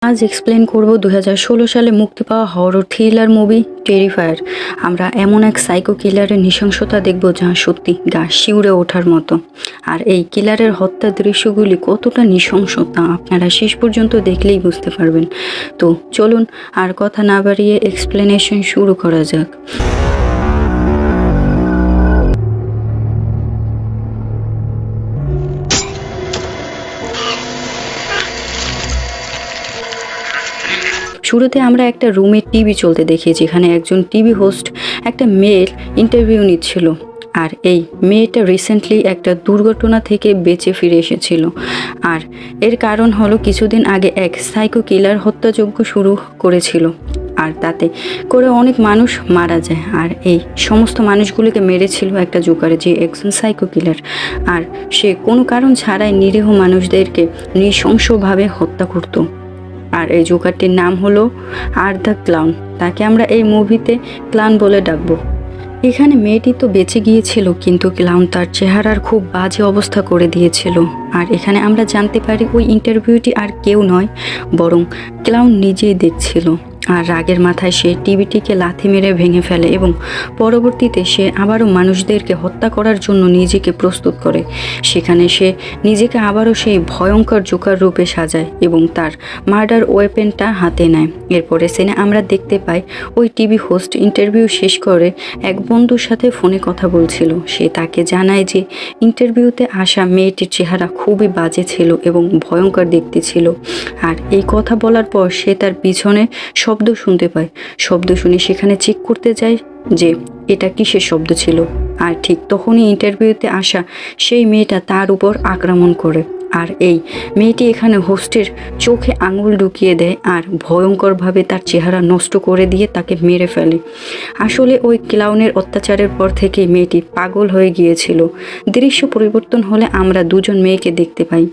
আজ এক্সপ্লেন করব 2016 সালে মুক্তি পাওয়া হরর থ্রিলার মুভি টেরিফায়ার। আমরা এমন এক সাইকো কিলারের নৃশংসতা দেখব যা সত্যি গা শিউরে ওঠার মতো। আর এই কিলারের হত্যার দৃশ্যগুলি কতটা নৃশংস তা আপনারা শেষ পর্যন্ত দেখলেই বুঝতে পারবেন। তো চলুন আর কথা না বাড়িয়ে এক্সপ্লেনেশন শুরু করা যাক। শুরুতে আমরা একটা রুমে টিভি চলতে দেখি, যেখানে একজন টিভি হোস্ট একটা মেয়ের ইন্টারভিউ নিচ্ছিল। আর এই মেয়েটা রিসেন্টলি একটা দুর্ঘটনা থেকে বেঁচে ফিরে এসেছিল। আর এর কারণ হলো কিছুদিন আগে এক সাইকো কিলার হত্যাযজ্ঞ শুরু করেছিল, আর তাতে করে অনেক মানুষ মারা যায়। আর এই সমস্ত মানুষগুলোকে মেরেছিল একটা জোকারে, যে একজন সাইকো কিলার। আর সে কোনো কারণ ছাড়াই নিরীহ মানুষদেরকে নৃশংসভাবে হত্যা করত। আর এই জোকারটির নাম হলো আর দ্য ক্লাউন। তাকে আমরা এই মুভিতে ক্লাউন বলে ডাকবো। এখানে মেয়েটি তো বেঁচে গিয়েছিল, কিন্তু ক্লাউন তার চেহারার খুব বাজে অবস্থা করে দিয়েছিল। আর এখানে আমরা জানতে পারি ওই ইন্টারভিউটি আর কেউ নয়, বরং ক্লাউন নিজেই দেখছিল। আর রাগের মাথায় সে টিভিটিকে লাথি মেরে ভেঙে ফেলে এবং পরবর্তীতে সে আবারও মানুষদেরকে হত্যা করার জন্য নিজেকে প্রস্তুত করে। সেখানে সে নিজেকে আবারও সেই ভয়ঙ্কর জোকার রূপে সাজায় এবং তার মার্ডার ওয়েপেনটা হাতে নেয়। এরপরে সিনে আমরা দেখতে পাই ওই টিভি হোস্ট ইন্টারভিউ শেষ করে এক বন্ধুর সাথে ফোনে কথা বলছিল। সে তাকে জানায় যে ইন্টারভিউতে আসা মেয়েটির চেহারা খুবই বাজে ছিল এবং ভয়ঙ্কর দেখতে ছিল। আর এই কথা বলার পর সে তার পিছনে শব্দ শুনতে পায়। শব্দ শুনে সেখানে চেক করতে যায় যে এটা কিসের শব্দ ছিল। আর ঠিক তখনই ইন্টারভিউতে আসা সেই মেয়েটা তার উপর আক্রমণ করে। আর এই মেয়েটি এখানে হোস্টের চোখে আঙুল ঢুকিয়ে দেয় আর ভয়ঙ্করভাবে তার চেহারা নষ্ট করে দিয়ে তাকে মেরে ফেলে। আসলে ওই ক্লাউনের অত্যাচারের পর থেকে মেয়েটি পাগল হয়ে গিয়েছিল। দৃশ্য পরিবর্তন হলে আমরা দুজন মেয়েকে দেখতে পাই,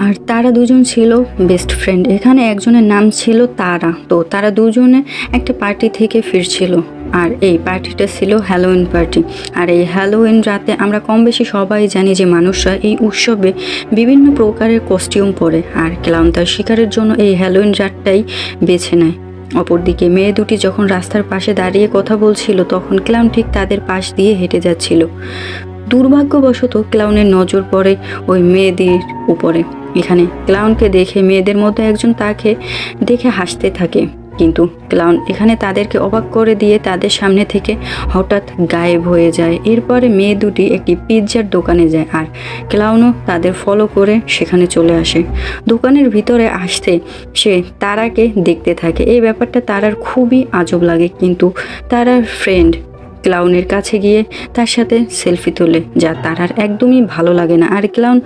আর তারা দুজন ছিল বেস্ট ফ্রেন্ড। এখানে একজনের নাম ছিল তারা। তো তারা দুজনে একটা পার্টি থেকে ফিরছিল, আর এই পার্টিটা ছিল হ্যালোউইন পার্টি। আর এই হ্যালোউইন রাতে আমরা কম বেশি সবাই জানি যে মানুষরা এই উৎসবে বিভিন্ন প্রকারের কস্টিউম পরে, আর ক্লাউন তার শিকারের জন্য এই হ্যালোউইন রাতটাই বেছে নেয়। অপরদিকে মেয়ে দুটি যখন রাস্তার পাশে দাঁড়িয়ে কথা বলছিল, তখন ক্লাউন ঠিক তাদের পাশ দিয়ে হেঁটে যাচ্ছিল। দুর্ভাগ্যবশত ক্লাউনের নজর পড়ে ওই মেয়েদের উপরে। এখানে ক্লাউনকে দেখে মেয়েদের মধ্যে একজন তাকে দেখে হাসতে থাকে, কিন্তু ক্লাউন এখানে তাদেরকে অবাক করে দিয়ে তাদের সামনে থেকে হঠাৎ গায়েব হয়ে যায়। এরপরে মেয়ে দুটি একটি পিৎজার দোকানে যায়, আর ক্লাউনও তাদের ফলো করে সেখানে চলে আসে। দোকানের ভিতরে আসতে সে তারাকে দেখতে থাকে। এই ব্যাপারটা তারার খুবই আজব লাগে, কিন্তু তারার ফ্রেন্ড ক্লাউনের কাছে গিয়ে তার সাথে সেলফি তোলে, যা তারার একদমই ভালো লাগে না। আর ক্লাউন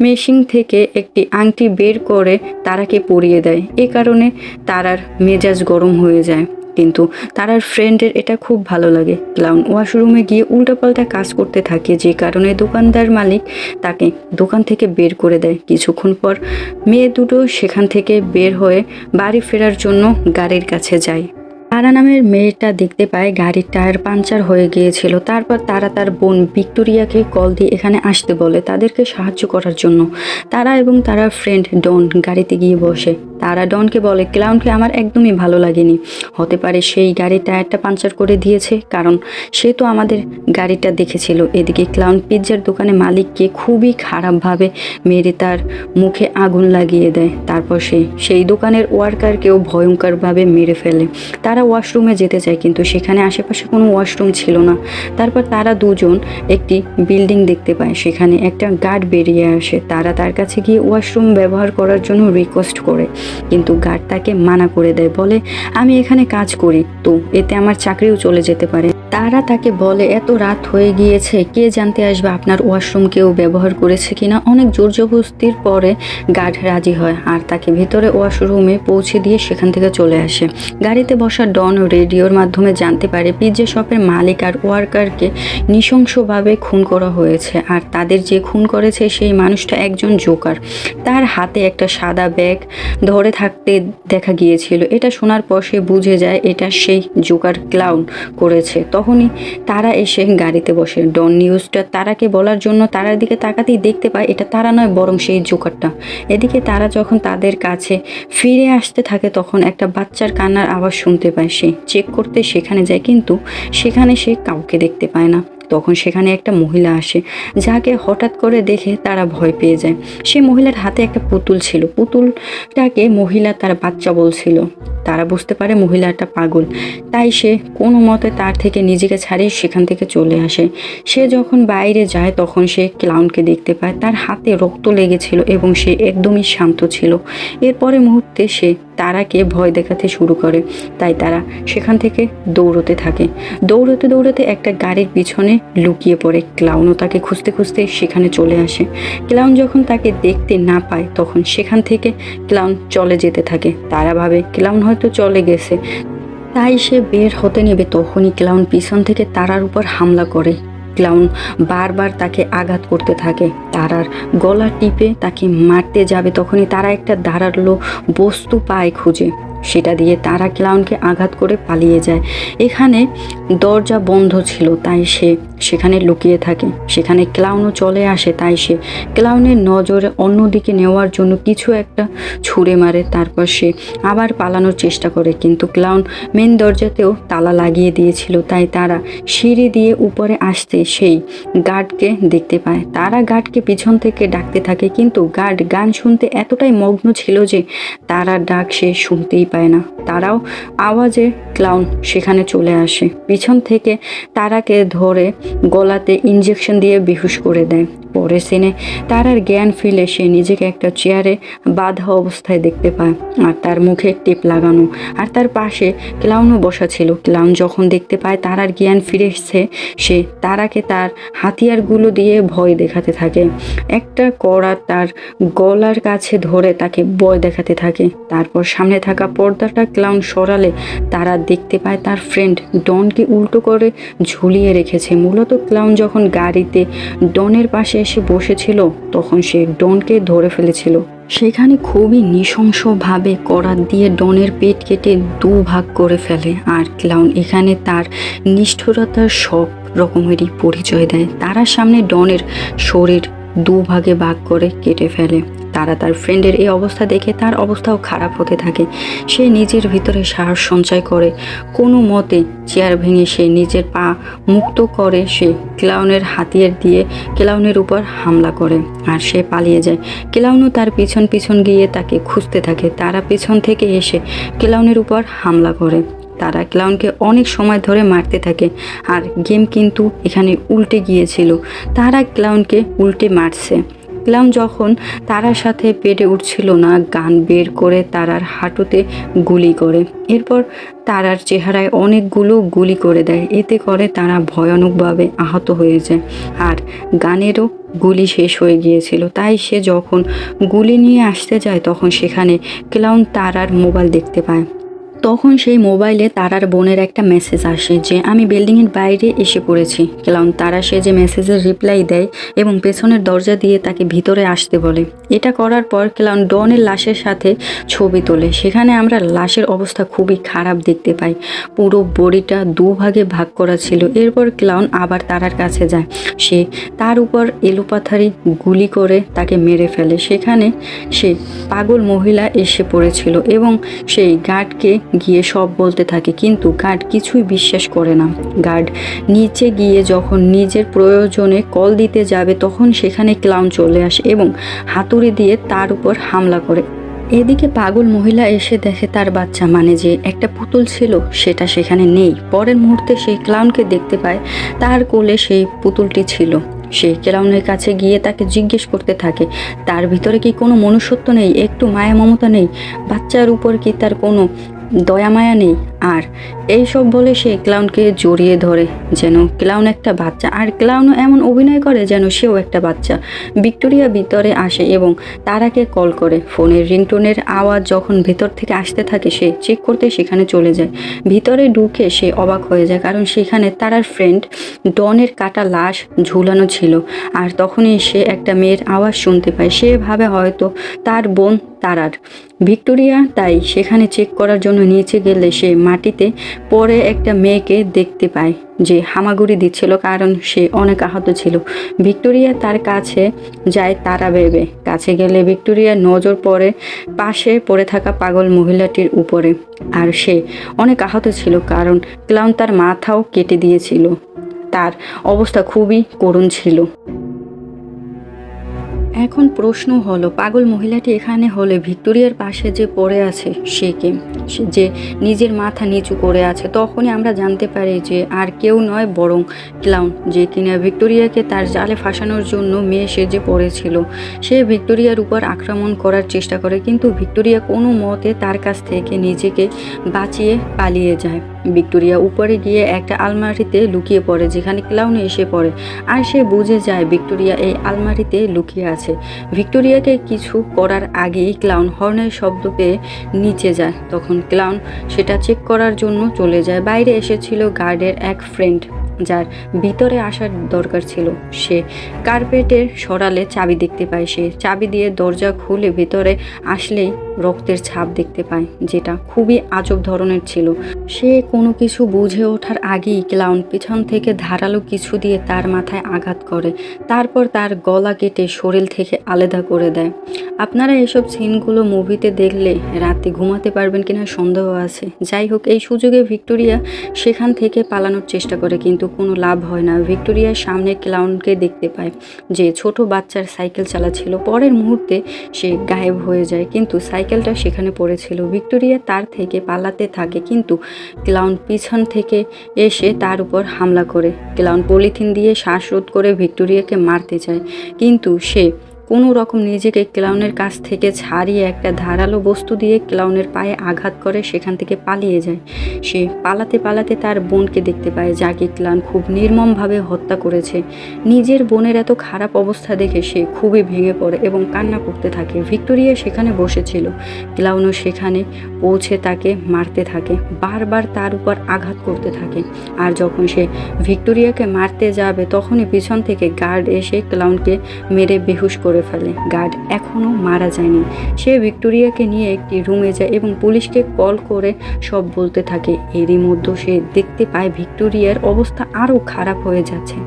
মেশিন থেকে একটি আংটি বের করে তারাকে পরিয়ে দেয়। এ কারণে তারার মেজাজ গরম হয়ে যায়, কিন্তু তারার ফ্রেন্ডের এটা খুব ভালো লাগে। ক্লাউন ওয়াশরুমে গিয়ে উল্টাপাল্টা কাজ করতে থাকে, যে কারণে দোকানদার মালিক তাকে দোকান থেকে বের করে দেয়। কিছুক্ষণ পর মেয়ে দুটো সেখান থেকে বের হয়ে বাড়ি ফেরার জন্য গাড়ির কাছে যায়। তারা নামের মেয়েটা দেখতে পায় গাড়ির টায়ার পাংচার হয়ে গিয়েছিল। তারপর তারা তার বোন ভিক্টোরিয়াকে কল দিয়ে এখানে আসতে বলে তাদেরকে সাহায্য করার জন্য। তারা এবং তার ফ্রেন্ড ডন গাড়িতে গিয়ে বসে। তারা ডনকে বলে ক্লাউনকে আমার একদমই ভালো লাগেনি। হতে পারে সেই গাড়ির টায়ারটা পাংচার করে দিয়েছে, কারণ সে তো আমাদের গাড়িটা দেখেছিল। এদিকে ক্লাউন পিৎজার দোকানে মালিককে খুবই খারাপভাবে মেরে তার মুখে আগুন লাগিয়ে দেয়। তারপর সেই দোকানের ওয়ার্কারকেও ভয়ঙ্করভাবে মেরে ফেলে। তারা ওয়াশরুমে যেতে চায়, কিন্তু সেখানে আশেপাশে কোনো ওয়াশরুম ছিল না। তারপর তারা দুজন একটি বিল্ডিং দেখতে পায়, সেখানে একটা গার্ড বেরিয়ে আসে। তারা তার কাছে গিয়ে ওয়াশরুম ব্যবহার করার জন্য রিকোয়েস্ট করে, কিন্তু গার্ড তাকে মানা করে দেয়, বলে আমি এখানে কাজ করি, তো এতে আমার চাকরিও চলে যেতে পারে। তারা তাকে বলে এত রাত হয়ে গিয়েছে, কে জানতে আসবে আপনার ওয়াশরুম কেউ ব্যবহার করেছে কিনা। অনেক জোর জবরদস্তির পরে গার্ড রাজি হয় আর তাকে ভেতরে ওয়াশরুমে পৌঁছে দিয়ে সেখান থেকে চলে আসে। গাড়িতে বসা ডন রেডিওর মাধ্যমে জানতে পারে পিৎজা শপের মালিক আর ওয়ার্কারকে নৃশংসভাবে খুন করা হয়েছে, আর তাদের যে খুন করেছে সেই মানুষটা একজন জোকার। তার হাতে একটা সাদা ব্যাগ ধরে থাকতে দেখা গিয়েছিল। এটা শোনার পর সে বুঝে যায় এটা সেই জোকার ক্লাউন করেছে। তখন তখনই তারা এসে গাড়িতে বসে। ডন নিউজটা তারাকে বলার জন্য তারার দিকে তাকাতেই দেখতে পায় এটা তারা নয় বরং সেই জোকারটা। এদিকে তারা যখন তাদের কাছে ফিরে আসতে থাকে তখন একটা বাচ্চার কান্নার আওয়াজ শুনতে পায়। সে চেক করতে সেখানে যায় কিন্তু সেখানে সে কাউকে দেখতে পায় না। তখন সেখানে একটা মহিলা আসে, যাকে হঠাৎ করে দেখে তারা ভয় পেয়ে যায়। সে মহিলার হাতে একটা পুতুল ছিল, পুতুলটাকে মহিলা তার বাচ্চা বলছিল। তারা বুঝতে পারে মহিলাটা পাগল, তাই সে কোনো মতে তার থেকে নিজেকে ছাড়িয়ে সেখান থেকে চলে আসে। সে যখন বাইরে যায় তখন সে ক্লাউনকে দেখতে পায়, তার হাতে রক্ত লেগেছিল এবং সে একদমই শান্ত ছিল। এরপরে মুহূর্তে সে তারাকে ভয় দেখাতে শুরু করে, তাই তারা সেখান থেকে দৌড়তে থাকে। দৌড়তে দৌড়তে একটা গাড়ির পিছনে লুকিয়ে পড়ে। ক্লাউনও তাকে খুঁজতে খুঁজতে সেখানে চলে আসে। ক্লাউন যখন তাকে দেখতে না পায় তখন সেখান থেকে ক্লাউন চলে যেতে থাকে। তারা ভাবে ক্লাউন হয়তো চলে গেছে, তাই সে বের হতে নেবে তখনই ক্লাউন পিছন থেকে তারার উপর হামলা করে। ক্লাউন বারবার তাকে আঘাত করতে থাকে, তারার গলা টিপে তাকে মারতে যাবে তখনই তারা একটা ধারালো বস্তু পায় খুঁজে, সেটা দিয়ে তারা ক্লাউনকে আঘাত করে পালিয়ে যায়। এখানে দরজা বন্ধ ছিল তাই সে সেখানে লুকিয়ে থাকে। সেখানে ক্লাউনও চলে আসে, তাই সে ক্লাউনের নজরে অন্যদিকে নেওয়ার জন্য কিছু একটা ছুঁড়ে মারে। তারপর সে আবার পালানোর চেষ্টা করে কিন্তু ক্লাউন মেন দরজাতেও তালা লাগিয়ে দিয়েছিল, তাই তারা সিঁড়ি দিয়ে উপরে আসতে সেই গার্ডকে দেখতে পায়। তারা গার্ডকে পিছন থেকে ডাকতে থাকে কিন্তু গার্ড গান শুনতে এতটাই মগ্ন ছিল যে তারা ডাক সে শুনতেই পায় না। তারাও আওয়াজে ক্লাউন সেখানে চলে আসে, পিছন থেকে তারাকে ধরে গলাতে ইঞ্জেকশন দিয়ে বেহুশ করে দেয়। পরের সিনে তারার জ্ঞান ফিরে সে নিজেকে একটা চেয়ারে বাঁধা অবস্থায় দেখতে পায় আর তার মুখে টেপ লাগানো, আর তার পাশে ক্লাউনও বসা ছিল। ক্লাউন যখন দেখতে পায় তারার জ্ঞান ফিরে এসছে সে তারাকে তার হাতিয়ারগুলো দিয়ে ভয় দেখাতে থাকে। একটা কড়া তার গলার কাছে ধরে তাকে ভয় দেখাতে থাকে। তারপর সামনে থাকা পর্দাটা ক্লাউন সরালে তারা দেখতে পায় তার ফ্রেন্ড ডনকে উল্টো করে ঝুলিয়ে রেখেছে। মূলত ক্লাউন যখন গাড়িতে ডনের পাশে এসে বসেছিল তখন সে ডনকে ধরে ফেলেছিল। সেখানে খুবই নৃশংসভাবে করাত দিয়ে ডনের পেট কেটে দুভাগ করে ফেলে আর ক্লাউন এখানে তার নিষ্ঠুরতার সব রকমেরই পরিচয় দেয়। তার সামনে ডনের শরীর দুভাগে ভাগ করে কেটে ফেলে। তারা তার ফ্রেন্ডের এই অবস্থা দেখে তার অবস্থাও খারাপ হতে থাকে। সে নিজের ভিতরে সাহস সঞ্চয় করে কোনো মতে চেয়ার ভেঙে সে নিজের পা মুক্ত করে সে ক্লাউনের হাতিয়ার দিয়ে ক্লাউনের উপর হামলা করে আর সে পালিয়ে যায়। ক্লাউনও তার পিছন পিছন গিয়ে তাকে খুঁজতে থাকে। তারা পিছন থেকে এসে ক্লাউনের উপর হামলা করে। তারা ক্লাউনকে অনেক সময় ধরে মারতে থাকে আর গেম কিন্তু এখানে উল্টে গিয়েছিল, তারা ক্লাউনকে উল্টে মারছে। ক্লাউন যখন তারার সাথে পেটে উঠছিল না গান বের করে তারার হাঁটুতে গুলি করে, এরপর তারার চেহারায় অনেকগুলো গুলি করে দেয়। এতে করে তারা ভয়ানকভাবে আহত হয়ে যায় আর গানেরও গুলি শেষ হয়ে গিয়েছিল। তাই সে যখন গুলি নিয়ে আসতে যায় তখন সেখানে ক্লাউন তারার মোবাইল দেখতে পায়। তখন সেই মোবাইলে তারার বোনের একটা মেসেজ আসে যে আমি বিল্ডিংয়ের বাইরে এসে পড়েছি। ক্লাউন তারা সে যে মেসেজের রিপ্লাই দেয় এবং পেছনের দরজা দিয়ে তাকে ভিতরে আসতে বলে। এটা করার পর ক্লাউন ডনের লাশের সাথে ছবি তোলে। সেখানে আমরা লাশের অবস্থা খুবই খারাপ দেখতে পাই, পুরো বডিটা দুভাগে ভাগ করা ছিল। এরপর ক্লাউন আবার তারার কাছে যায়, সে তার উপর এলোপাথারি গুলি করে তাকে মেরে ফেলে। সেখানে সে পাগল মহিলা এসে পড়েছিল এবং সেই গার্ডকে গিয়ে সব বলতে থাকে কিন্তু গার্ড কিছুই বিশ্বাস করে না। গার্ড নিচে গিয়ে যখন নিজের প্রয়োজনে কল দিতে যাবে তখন সেখানে ক্লাউন চলে আসে এবং হাতুড়ি দিয়ে তার উপর হামলা করে। এদিকে পাগল মহিলা এসে দেখে তার বাচ্চা মানে যে একটা পুতুল ছিল সেটা সেখানে নেই। পরের মুহূর্তে সেই ক্লাউনকে দেখতে পায়, তার কোলে সেই পুতুলটি ছিল। সে ক্লাউনের কাছে গিয়ে তাকে জিজ্ঞেস করতে থাকে তার ভিতরে কি কোনো মনুষ্যত্ব নেই, একটু মায়া মমতা নেই, বাচ্চার উপর কি তার কোনো দয়া মায়া নেই। আর এইসব বলে সে ক্লাউনকে জড়িয়ে ধরে যেন ক্লাউন একটা বাচ্চা, আর ক্লাউনও এমন অভিনয় করে যেন সেও একটা বাচ্চা। ভিক্টোরিয়া ভিতরে আসে এবং তারাকে কল করে। ফোনের রিংটোনের আওয়াজ যখন ভেতর থেকে আসতে থাকে সে চেক করতে সেখানে চলে যায়। ভিতরে ঢুকে সে অবাক হয়ে যায় কারণ সেখানে তারার ফ্রেন্ড ডনের কাটা লাশ ঝুলানো ছিল। আর তখনই সে একটা মেয়ের আওয়াজ শুনতে পায়। সে ভাবে হয়তো তার বোন তারার। ভিক্টোরিয়া তাই সেখানে চেক করার জন্য নিচে গেলে সে মাটিতে পড়ে একটা মেয়েকে দেখতে পায় যে হামাগুড়ি দিচ্ছিল, কারণ সে অনেক আহত ছিল। ভিক্টোরিয়া তার কাছে যায় তারা ভেবে। কাছে গেলে ভিক্টোরিয়ার নজর পড়ে পাশে পড়ে থাকা পাগল মহিলাটির উপরে। আর সে অনেক আহত ছিল, কারণ ক্লাউন তার মাথাও কেটে দিয়েছিল। তার অবস্থা খুবই করুণ ছিল। এখন প্রশ্ন হলো, পাগল মহিলাটি এখানে হলে ভিক্টোরিয়ার পাশে যে পড়ে আছে সে কে? যে নিজের মাথা নিচু করে আছে। তখনই আমরা জানতে পারি যে আর কেউ নয় বরং ক্লাউন, যে কিনা ভিক্টোরিয়াকে তার জালে ফাঁসানোর জন্য মেয়ে সেজে পড়েছিল। সে ভিক্টোরিয়ার উপর আক্রমণ করার চেষ্টা করে, কিন্তু ভিক্টোরিয়া কোনো মতে তার কাছ থেকে নিজেকে বাঁচিয়ে পালিয়ে যায়। ভিক্টোরিয়া উপরে গিয়ে একটা আলমারিতে লুকিয়ে পড়ে, যেখানে ক্লাউন এসে পড়ে। আর সে বুঝে যায় ভিক্টোরিয়া এই আলমারিতে লুকিয়ে আছে। ভিক্টোরিয়াকে কিছু করার আগেই ক্লাউন হর্নের শব্দ পেয়ে নিচে যায়। তখন ক্লাউন সেটা চেক করার জন্য চলে যায়। বাইরে এসেছিল গার্ডের এক ফ্রেন্ড, যার ভিতরে আসার দরকার ছিল। সে কার্পেটের সরালে চাবি দেখতে পায়। সে চাবি দিয়ে দরজা খুলে ভিতরে আসলেই রক্তের ছাপ দেখতে পায়, যেটা খুবই আজব ধরনের ছিল। সে কোনো কিছু বুঝে ওঠার আগেই ক্লাউন পিছন থেকে ধারালো কিছু দিয়ে তার মাথায় আঘাত করে। তারপর তার গলা কেটে শরীর থেকে আলাদা করে দেয়। আপনারা এসব সিনগুলো মুভিতে দেখলে রাতে ঘুমাতে পারবেন কিনা সন্দেহ আছে। যাই হোক, এই সুযোগে ভিক্টোরিয়া সেখান থেকে পালানোর চেষ্টা করে, কিন্তু কোনো লাভ হয় না। ভিক্টোরিয়ার সামনে ক্লাউনকে দেখতে পায়, যে ছোট বাচ্চার সাইকেল চালাচ্ছিল। পরের মুহূর্তে সে গায়েব হয়ে যায়, কিন্তু সাইকেলটা সেখানে পড়েছিল। ভিক্টোরিয়া তার থেকে পালাতে থাকে, কিন্তু ক্লাউন পিছন থেকে এসে তার উপর হামলা করে। ক্লাউন পলিথিন দিয়ে শ্বাসরোধ করে ভিক্টোরিয়াকে মারতে চায়, কিন্তু সে কোনো রকম নিজেকে ক্লাউনের কাছ থেকে ছাড়িয়ে একটা ধারালো বস্তু দিয়ে ক্লাউনের পায়ে আঘাত করে সেখান থেকে পালিয়ে যায়। সে পালাতে পালাতে তার বোনকে দেখতে পায়, যাকে ক্লাউন খুব নির্মমভাবে হত্যা করেছে। নিজের বোনের এত খারাপ অবস্থা দেখে সে খুবই ভেঙে পড়ে এবং কান্না করতে থাকে। ভিক্টোরিয়া সেখানে বসেছিল। ক্লাউনও সেখানে পৌঁছে তাকে মারতে থাকে, বারবার তার উপর আঘাত করতে থাকে। আর যখন সে ভিক্টোরিয়াকে মারতে যাবে, তখনই পিছন থেকে গার্ড এসে ক্লাউনকে মেরে বেহুশ করে ফেলে। গার্ড এখনও মারা যায়নি। সে ভিক্টোরিয়াকে নিয়ে একটি রুমে যায় এবং পুলিশকে কল করে সব বলতে থাকে। এরই মধ্যে সে দেখতে পায় ভিক্টোরিয়ার অবস্থা আরও খারাপ হয়ে যাচ্ছে।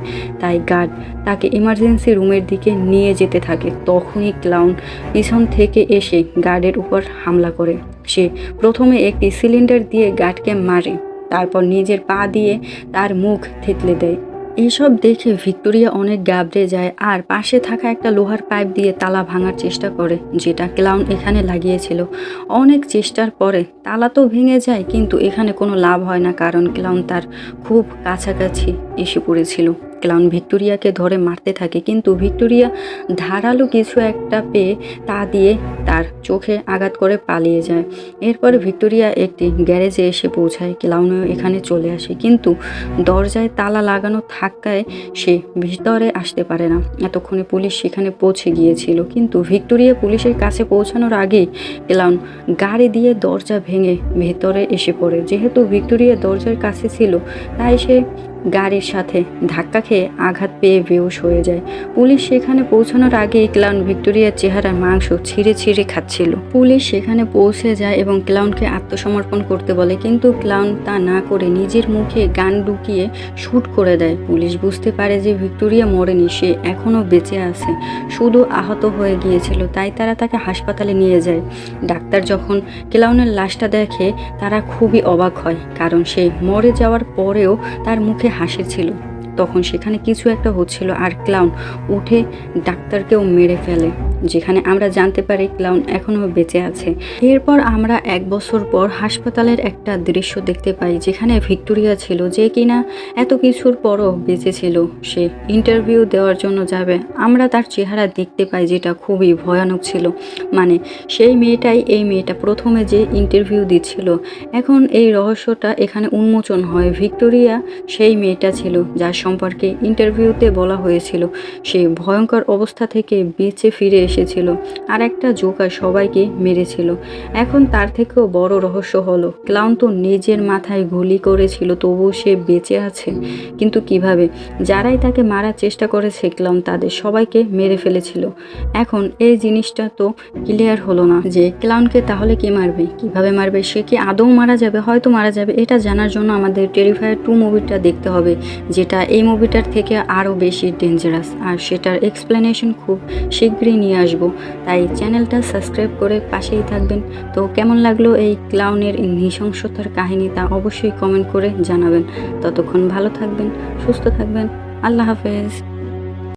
তাই গার্ড তাকে ইমার্জেন্সি রুমের দিকে নিয়ে যেতে থাকে। তখনই ক্লাউন পিছন থেকে এসে গার্ডের উপর হামলা করে। সে প্রথমে একটি সিলিন্ডার দিয়ে গার্ডকে মারে, তারপর নিজের পা দিয়ে তার মুখ থেতলে দেয়। এসব দেখে ভিক্টোরিয়া অনেক ঘাবড়ে যায় আর পাশে থাকা একটা লোহার পাইপ দিয়ে তালা ভাঙার চেষ্টা করে, যেটা ক্লাউন এখানে লাগিয়েছিল। অনেক চেষ্টার পরে তালা তো ভেঙে যায়, কিন্তু এখানে কোনো লাভ হয় না, কারণ ক্লাউন তার খুব কাছাকাছি এসে পড়েছিল। ক্লাউন ভিক্টোরিয়াকে ধরে মারতে থাকে, কিন্তু ভিক্টোরিয়া ধারালো কিছু একটা পেয়ে তা দিয়ে তার চোখে আঘাত করে পালিয়ে যায়। এরপর ভিক্টোরিয়া একটি গ্যারেজে এসে পৌঁছায়। ক্লাউনও এখানে চলে আসে, কিন্তু দরজায় তালা লাগানো থাকায় সে ভিতরে আসতে পারে না। এতক্ষণে পুলিশ সেখানে পৌঁছে গিয়েছিল, কিন্তু ভিক্টোরিয়া পুলিশের কাছে পৌঁছানোর আগেই ক্লাউন গাড়ি দিয়ে দরজা ভেঙে ভেতরে এসে পড়ে। যেহেতু ভিক্টোরিয়া দরজার কাছে ছিল, তাই সে গাড়ির সাথে ধাক্কা খেয়ে আঘাত পেয়ে বেহুশ হয়ে যায়। পুলিশ সেখানে পৌঁছানোর আগেই ক্লাউন ভিক্টোরিয়ার চেহারার মাংস ছিঁড়ে ছিঁড়ে খাচ্ছিল। পুলিশ সেখানে পৌঁছে যায় এবং ক্লাউনকে আত্মসমর্পণ করতে বলে, কিন্তু ক্লাউন তা না করে নিজের মুখে গান ঢুকিয়ে শ্যুট করে দেয়। পুলিশ বুঝতে পারে যে ভিক্টোরিয়া মরেনি, সে এখনও বেঁচে আছে, শুধু আহত হয়ে গিয়েছিল। তাই তারা তাকে হাসপাতালে নিয়ে যায়। ডাক্তার যখন ক্লাউনের লাশটা দেখে, তারা খুবই অবাক হয়, কারণ সে মরে যাওয়ার পরেও তার মুখে হাসি ছিল। তখন সেখানে কিছু একটা হচ্ছিল, আর ক্লাউন উঠে ডাক্তারকেও মেরে ফেলে, যেখানে আমরা জানতে পারি ক্লাউন এখনও বেঁচে আছে। এরপর আমরা 1 বছর পর হাসপাতালের একটা দৃশ্য দেখতে পাই, যেখানে ভিক্টোরিয়া ছিল, যে কিনা এত কিছুর পরও বেঁচে ছিল। সে ইন্টারভিউ দেওয়ার জন্য যাবে। আমরা তার চেহারা দেখতে পাই, যেটা খুবই ভয়ানক ছিল। মানে সেই মেয়েটাই এই মেয়েটা প্রথমে যে ইন্টারভিউ দিচ্ছিল। এখন এই রহস্যটা এখানে উন্মোচন হয়। ভিক্টোরিয়া সেই মেয়েটা ছিল, যার সম্পর্কে ইন্টারভিউতে বলা হয়েছিল সে ভয়ঙ্কর অবস্থা থেকে বেঁচে ফিরে এসেছিল আর একটা জোকার সবাইকে মেরেছিল। এখন তার থেকেও বড় রহস্য হলো ক্লাউন তো নিজের মাথায় গুলি করেছিল তবুও সে বেঁচে আছে, কিন্তু কিভাবে? যারাই তাকে মারার চেষ্টা করেছে ক্লাউন তাদের সবাইকে মেরে ফেলেছিল। এখন এই জিনিসটা তো ক্লিয়ার হলো না যে ক্লাউনকে তাহলে কে মারবে, কিভাবে মারবে, সে কি আদৌ মারা যাবে? হয়তো মারা যাবে। এটা জানার জন্য আমাদের টেরিফায়ার 2 মুভিটা দেখতে হবে, যেটা এই মুভিটার থেকে আরও বেশি ডেঞ্জারাস, আর সেটার এক্সপ্লেনেশন খুব শীঘ্রই নিয়ে আসবো। তাই চ্যানেলটা সাবস্ক্রাইব করে পাশেই থাকবেন। তো কেমন লাগলো এই ক্লাউনের নৃশংসতার কাহিনী তা অবশ্যই কমেন্ট করে জানাবেন। ততক্ষণ ভালো থাকবেন, সুস্থ থাকবেন। আল্লাহ হাফেজ।